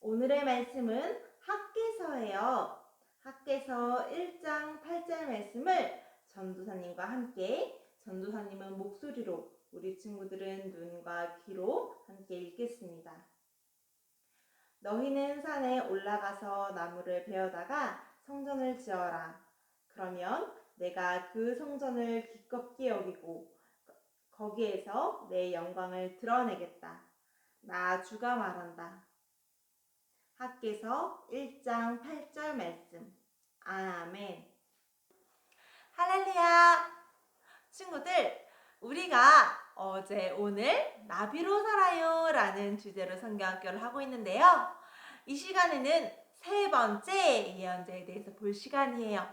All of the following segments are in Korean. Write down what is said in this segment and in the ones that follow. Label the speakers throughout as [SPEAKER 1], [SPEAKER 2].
[SPEAKER 1] 오늘의 말씀은 학개서예요. 학개서 1장 8절 말씀을 전도사님과 함께, 전도사님은 목소리로, 우리 친구들은 눈과 귀로 함께 읽겠습니다. 너희는 산에 올라가서 나무를 베어다가 성전을 지어라. 그러면 내가 그 성전을 기껍게 여기고 거기에서 내 영광을 드러내겠다. 나 주가 말한다. 학개서 1장 8절 말씀. 아멘. 할렐루야. 친구들, 우리가 오늘 나비로 살아요 라는 주제로 성경학교를 하고 있는데요. 이 시간에는 세 번째 예언자에 대해서 볼 시간이에요.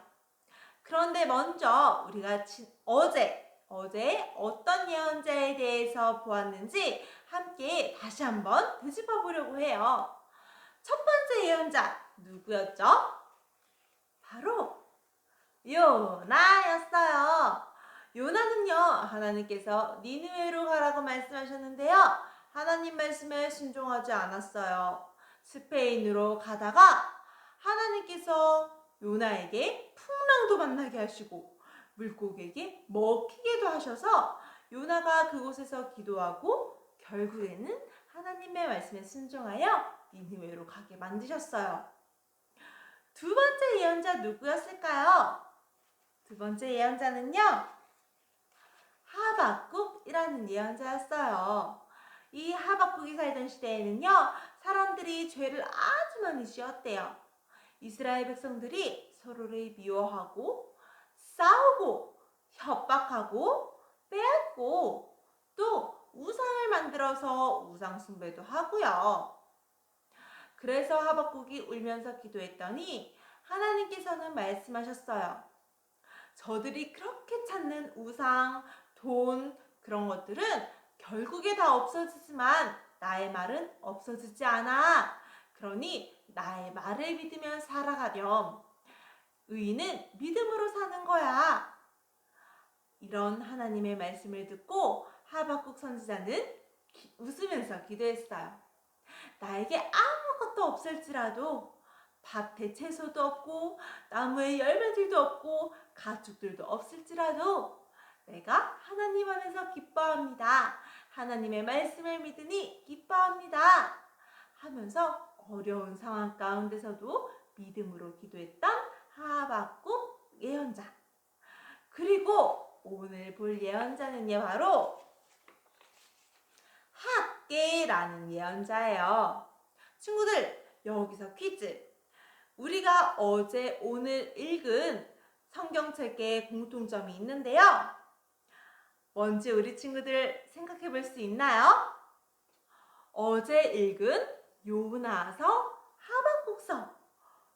[SPEAKER 1] 그런데 먼저 우리가 어제 어떤 예언자에 대해서 보았는지 함께 다시 한번 되짚어 보려고 해요. 첫 번째 예언자 누구였죠? 바로 요나였어요. 요나는요, 하나님께서 니느웨로 가라고 말씀하셨는데요, 하나님 말씀에 순종하지 않았어요. 스페인으로 가다가 하나님께서 요나에게 풍랑도 만나게 하시고 물고기에게 먹히게도 하셔서 요나가 그곳에서 기도하고 결국에는 하나님의 말씀에 순종하여 니느웨로 가게 만드셨어요. 두 번째 예언자 누구였을까요? 두 번째 예언자는요, 하박국이라는 예언자였어요. 이 하박국이 살던 시대에는요, 사람들이 죄를 아주 많이 지었대요. 이스라엘 백성들이 서로를 미워하고 싸우고 협박하고 빼앗고 또 우상을 만들어서 우상 숭배도 하고요. 그래서 하박국이 울면서 기도했더니 하나님께서는 말씀하셨어요. 저들이 그렇게 찾는 우상, 돈, 그런 것들은 결국에 다 없어지지만 나의 말은 없어지지 않아. 그러니 나의 말을 믿으면 살아가렴. 의인은 믿음으로 사는 거야. 이런 하나님의 말씀을 듣고 하박국 선지자는 웃으면서 기도했어요. 나에게 아무것도 없을지라도 밭에 채소도 없고 나무에 열매들도 없고 가축들도 없을지라도 내가 하나님 안에서 기뻐합니다. 하나님의 말씀을 믿으니 기뻐합니다. 하면서 어려운 상황 가운데서도 믿음으로 기도했던 하박국 예언자. 그리고 오늘 볼 예언자는요, 바로 학개라는 예언자예요. 친구들, 여기서 퀴즈. 우리가 어제 오늘 읽은 성경책에 공통점이 있는데요. 뭔지 우리 친구들 생각해 볼 수 있나요? 어제 읽은 요나서, 하박국서,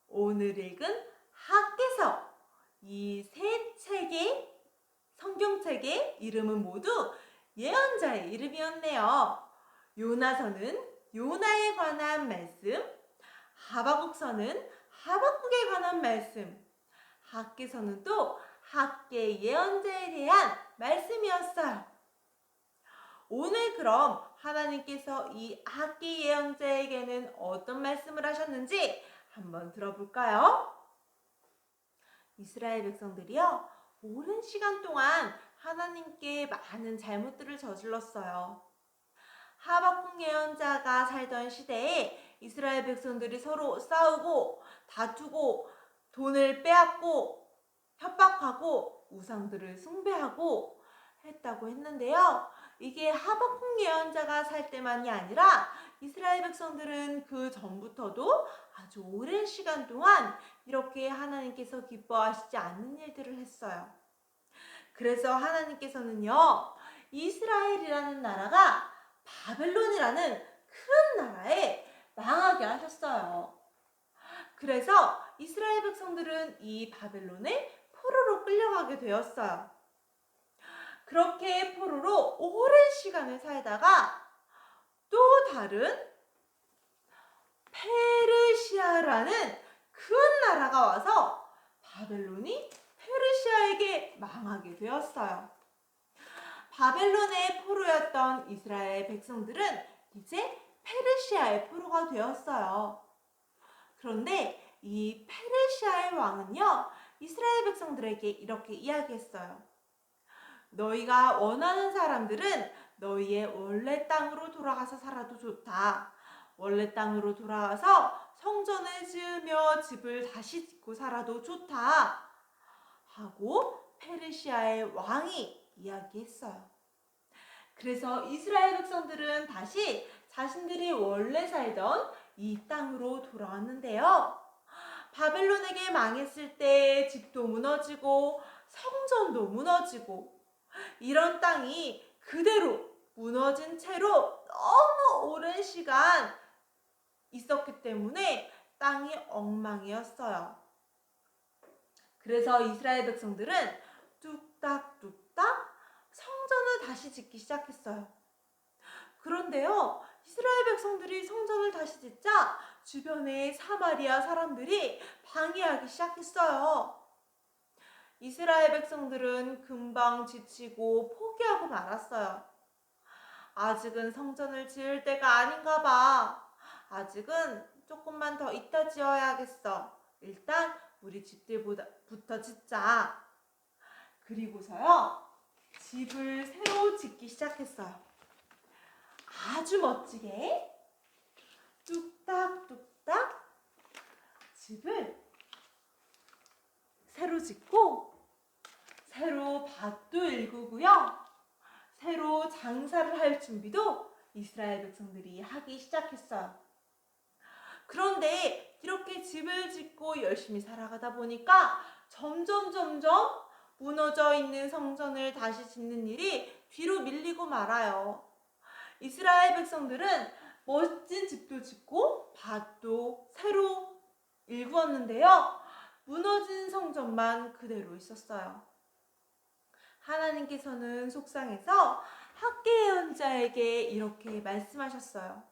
[SPEAKER 1] 오늘 읽은 학개서, 이 세 책의 성경책의 이름은 모두 예언자의 이름이었네요. 요나서는 요나에 관한 말씀, 하박국서는 하박국에 관한 말씀, 학개서는 또 학개 예언자에 대한 말씀이었어요. 오늘 그럼 하나님께서 이 학개 예언자에게는 어떤 말씀을 하셨는지 한번 들어볼까요? 이스라엘 백성들이요, 오랜 시간 동안 하나님께 많은 잘못들을 저질렀어요. 하박국 예언자가 살던 시대에 이스라엘 백성들이 서로 싸우고 다투고 돈을 빼앗고 협박하고 우상들을 숭배하고 했다고 했는데요. 이게 하박국 예언자가 살 때만이 아니라 이스라엘 백성들은 그 전부터도 아주 오랜 시간 동안 이렇게 하나님께서 기뻐하시지 않는 일들을 했어요. 그래서 하나님께서는요, 이스라엘이라는 나라가 바벨론이라는 큰 나라에 망하게 하셨어요. 그래서 이스라엘 백성들은 이 바벨론에 포로로 끌려가게 되었어요. 그렇게 포로로 오랜 시간을 살다가 또 다른 페르시아라는 큰 나라가 와서 바벨론이 페르시아에게 망하게 되었어요. 바벨론의 포로였던 이스라엘 백성들은 이제 페르시아의 포로가 되었어요. 그런데 이 페르시아의 왕은요, 이스라엘 백성들에게 이렇게 이야기했어요. 너희가 원하는 사람들은 너희의 원래 땅으로 돌아가서 살아도 좋다. 원래 땅으로 돌아가서 성전을 지으며 집을 다시 짓고 살아도 좋다. 하고 페르시아의 왕이 이야기했어요. 그래서 이스라엘 백성들은 다시 자신들이 원래 살던 이 땅으로 돌아왔는데요. 바벨론에게 망했을 때 집도 무너지고 성전도 무너지고 이런 땅이 그대로 무너진 채로 너무 오랜 시간 있었기 때문에 땅이 엉망이었어요. 그래서 이스라엘 백성들은 뚝딱뚝딱 성전을 다시 짓기 시작했어요. 그런데요, 이스라엘 백성들이 성전을 다시 짓자 주변의 사마리아 사람들이 방해하기 시작했어요. 이스라엘 백성들은 금방 지치고 포기하고 말았어요. 아직은 성전을 지을 때가 아닌가 봐. 아직은 조금만 더 이따 지어야겠어. 일단 우리 집들부터 짓자. 그리고서요, 집을 새로 짓기 시작했어요. 아주 멋지게 뚝딱뚝딱 집을 새로 짓고 새로 밭도 일구고요. 새로 장사를 할 준비도 이스라엘 백성들이 하기 시작했어요. 그런데 이렇게 집을 짓고 열심히 살아가다 보니까 점점 무너져 있는 성전을 다시 짓는 일이 뒤로 밀리고 말아요. 이스라엘 백성들은 멋진 집도 짓고 밭도 새로 일구었는데요. 무너진 성전만 그대로 있었어요. 하나님께서는 속상해서 학개 예언자에게 이렇게 말씀하셨어요.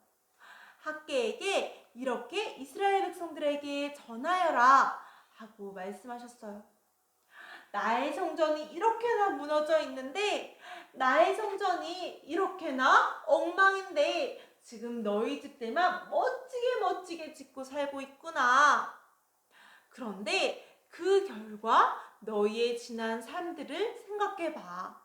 [SPEAKER 1] 학개에게 이렇게 이스라엘 백성들에게 전하여라 하고 말씀하셨어요. 나의 성전이 이렇게나 무너져 있는데, 나의 성전이 이렇게나 엉망인데 지금 너희 집들만 멋지게 짓고 살고 있구나. 그런데 그 결과 너희의 지난 삶들을 생각해봐.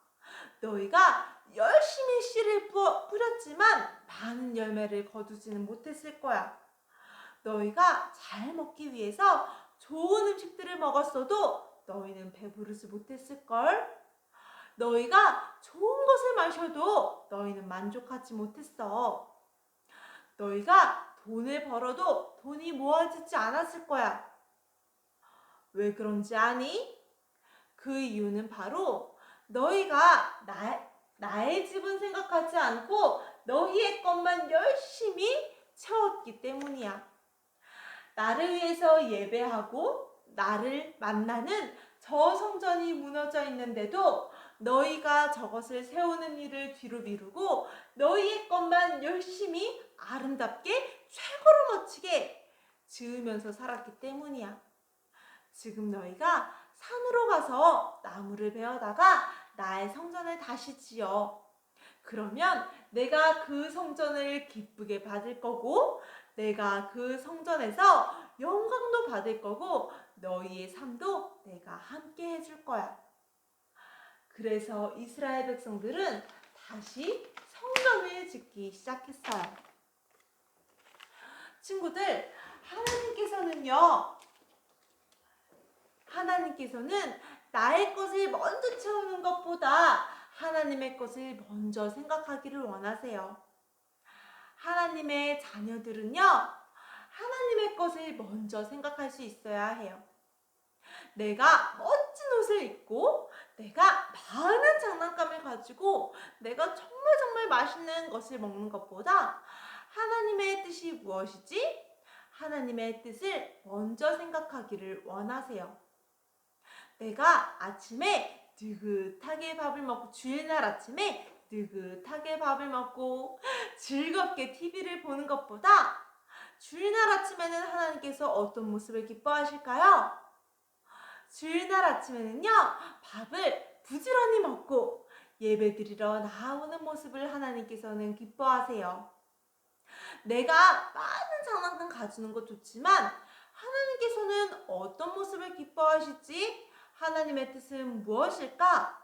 [SPEAKER 1] 너희가 열심히 씨를 뿌렸지만 많은 열매를 거두지는 못했을 거야. 너희가 잘 먹기 위해서 좋은 음식들을 먹었어도 너희는 배부르지 못했을걸? 너희가 좋은 것을 마셔도 너희는 만족하지 못했어. 너희가 돈을 벌어도 돈이 모아지지 않았을 거야. 왜 그런지 아니? 그 이유는 바로 너희가 나의 집은 생각하지 않고 너희의 것만 열심히 채웠기 때문이야. 나를 위해서 예배하고 나를 만나는 저 성전이 무너져 있는데도 너희가 저것을 세우는 일을 뒤로 미루고 너희의 것만 열심히 아름답게 최고로 멋지게 지으면서 살았기 때문이야. 지금 너희가 산으로 가서 나무를 베어다가 나의 성전을 다시 지어. 그러면 내가 그 성전을 기쁘게 받을 거고 내가 그 성전에서 영광도 받을 거고 너희의 삶도 내가 함께 해줄 거야. 그래서 이스라엘 백성들은 다시 성전을 짓기 시작했어요. 친구들, 하나님께서는 나의 것을 먼저 채우는 것보다 하나님의 것을 먼저 생각하기를 원하세요. 하나님의 자녀들은요, 하나님의 것을 먼저 생각할 수 있어야 해요. 내가 멋진 옷을 입고 내가 많은 장난감을 가지고 내가 정말 맛있는 것을 먹는 것보다 하나님의 뜻이 무엇이지? 하나님의 뜻을 먼저 생각하기를 원하세요. 내가 아침에 느긋하게 밥을 먹고, 주일날 아침에 느긋하게 밥을 먹고 즐겁게 TV를 보는 것보다 주일날 아침에는 하나님께서 어떤 모습을 기뻐하실까요? 주일날 아침에는요, 밥을 부지런히 먹고 예배드리러 나오는 모습을 하나님께서는 기뻐하세요. 내가 많은 장난감 가지는 것 좋지만 하나님께서는 어떤 모습을 기뻐하실지, 하나님의 뜻은 무엇일까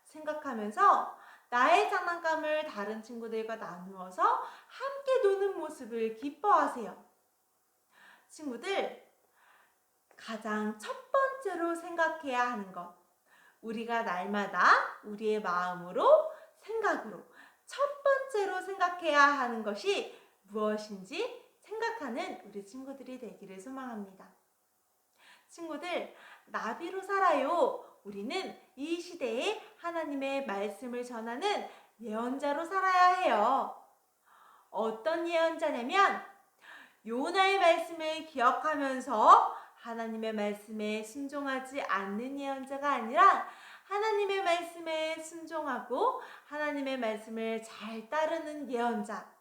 [SPEAKER 1] 생각하면서 나의 장난감을 다른 친구들과 나누어서 함께 노는 모습을 기뻐하세요. 친구들, 가장 첫 번째로 생각해야 하는 것, 우리가 날마다 우리의 마음으로, 생각으로 첫 번째로 생각해야 하는 것이 무엇인지 생각하는 우리 친구들이 되기를 소망합니다. 친구들, 나비로 살아요. 우리는 이 시대에 하나님의 말씀을 전하는 예언자로 살아야 해요. 어떤 예언자냐면 요나의 말씀을 기억하면서 하나님의 말씀에 순종하지 않는 예언자가 아니라 하나님의 말씀에 순종하고 하나님의 말씀을 잘 따르는 예언자.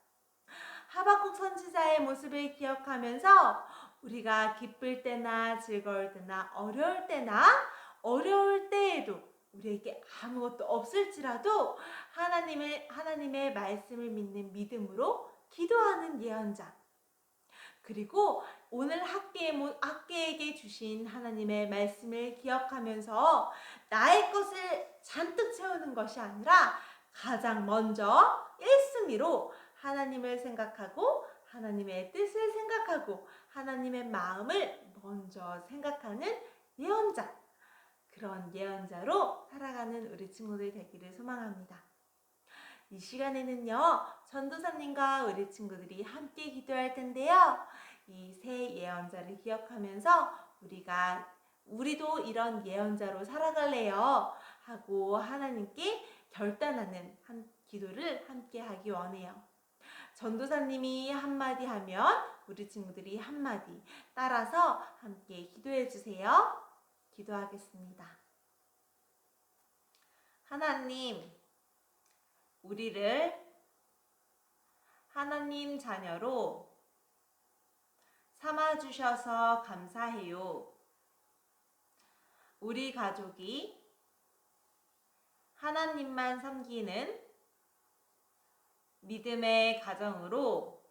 [SPEAKER 1] 하박국 선지자의 모습을 기억하면서 우리가 기쁠 때나 즐거울 때나 어려울 때에도 우리에게 아무것도 없을지라도 하나님의 말씀을 믿는 믿음으로 기도하는 예언자. 그리고 오늘 학계에게 주신 하나님의 말씀을 기억하면서 나의 것을 잔뜩 채우는 것이 아니라 가장 먼저 1순위로 하나님을 생각하고 하나님의 뜻을 생각하고 하나님의 마음을 먼저 생각하는 예언자. 그런 예언자로 살아가는 우리 친구들 되기를 소망합니다. 이 시간에는요, 전도사님과 우리 친구들이 함께 기도할 텐데요. 이 세 예언자를 기억하면서 우리도 이런 예언자로 살아갈래요 하고 하나님께 결단하는 기도를 함께 하기 원해요. 전도사님이 한마디 하면 우리 친구들이 한마디 따라서 함께 기도해 주세요. 기도하겠습니다. 하나님, 우리를 하나님 자녀로 삼아주셔서 감사해요. 우리 가족이 하나님만 섬기는 믿음의 가정으로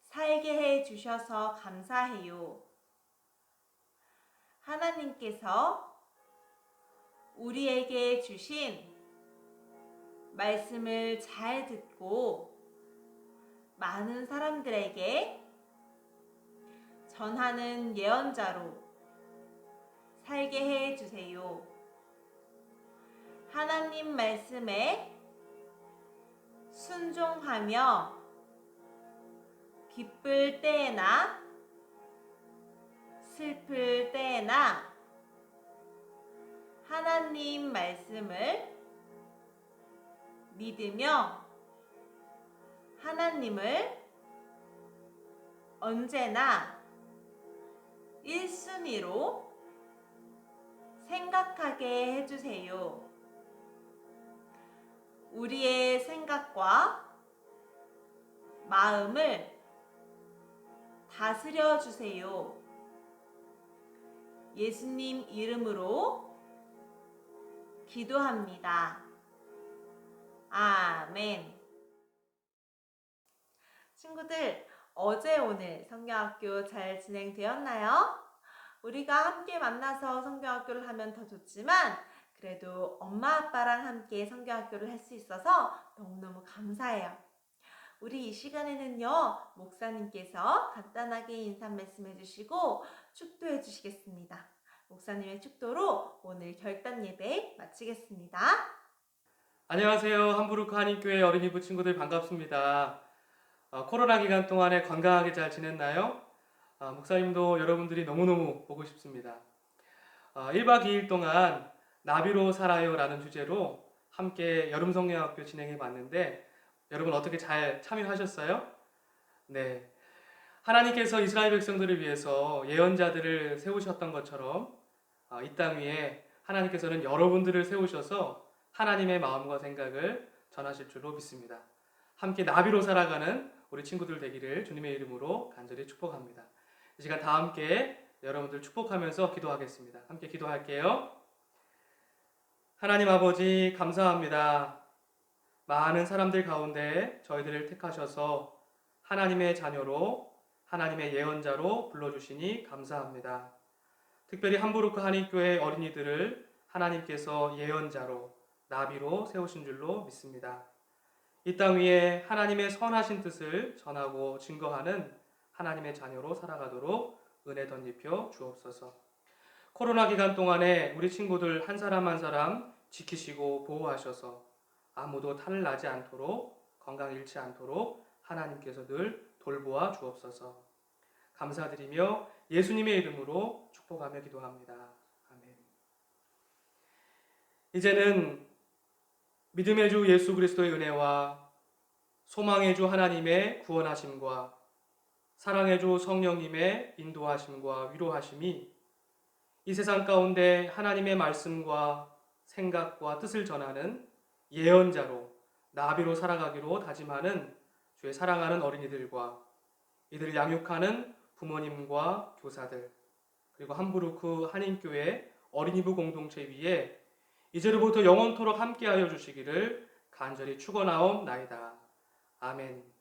[SPEAKER 1] 살게 해주셔서 감사해요. 하나님께서 우리에게 주신 말씀을 잘 듣고 많은 사람들에게 전하는 예언자로 살게 해주세요. 하나님 말씀에 순종하며 기쁠 때나 슬플 때나 하나님 말씀을 믿으며 하나님을 언제나 1순위로 생각하게 해주세요. 우리의 생각과 마음을 다스려 주세요. 예수님 이름으로 기도합니다. 아멘. 친구들, 어제 오늘 성경학교 잘 진행되었나요? 우리가 함께 만나서 성경학교를 하면 더 좋지만 그래도 엄마 아빠랑 함께 성경학교를 할 수 있어서 너무너무 감사해요. 우리 이 시간에는요, 목사님께서 간단하게 인사 말씀해 주시고 축도해 주시겠습니다. 목사님의 축도로 오늘 결단 예배 마치겠습니다.
[SPEAKER 2] 안녕하세요. 함부르크 한인교회 어린이부 친구들 반갑습니다. 코로나 기간 동안에 건강하게 잘 지냈나요? 목사님도 여러분들이 너무너무 보고 싶습니다. 1박 2일 동안 나비로 살아요 라는 주제로 함께 여름 성경학교 진행해 봤는데 여러분 어떻게 잘 참여하셨어요? 네. 하나님께서 이스라엘 백성들을 위해서 예언자들을 세우셨던 것처럼 이 땅 위에 하나님께서는 여러분들을 세우셔서 하나님의 마음과 생각을 전하실 줄로 믿습니다. 함께 나비로 살아가는 우리 친구들 되기를 주님의 이름으로 간절히 축복합니다. 이 시간 다 함께 여러분들 축복하면서 기도하겠습니다. 함께 기도할게요. 하나님 아버지 감사합니다. 많은 사람들 가운데 저희들을 택하셔서 하나님의 자녀로 하나님의 예언자로 불러주시니 감사합니다. 특별히 함부르크 한인교회 어린이들을 하나님께서 예언자로 나비로 세우신 줄로 믿습니다. 이 땅 위에 하나님의 선하신 뜻을 전하고 증거하는 하나님의 자녀로 살아가도록 은혜 덧입혀 주옵소서. 코로나 기간 동안에 우리 친구들 한 사람 한 사람 지키시고 보호하셔서 아무도 탈을 나지 않도록 건강 잃지 않도록 하나님께서 늘 돌보아 주옵소서. 감사드리며 예수님의 이름으로 축복하며 기도합니다. 아멘. 이제는 믿음의 주 예수 그리스도의 은혜와 소망의 주 하나님의 구원하심과 사랑의 주 성령님의 인도하심과 위로하심이 이 세상 가운데 하나님의 말씀과 생각과 뜻을 전하는 예언자로 나비로 살아가기로 다짐하는 주의 사랑하는 어린이들과 이들을 양육하는 부모님과 교사들 그리고 함부르크 한인교회 어린이부 공동체 위에 이제로부터 영원토록 함께하여 주시기를 간절히 축원하옵나이다. 아멘.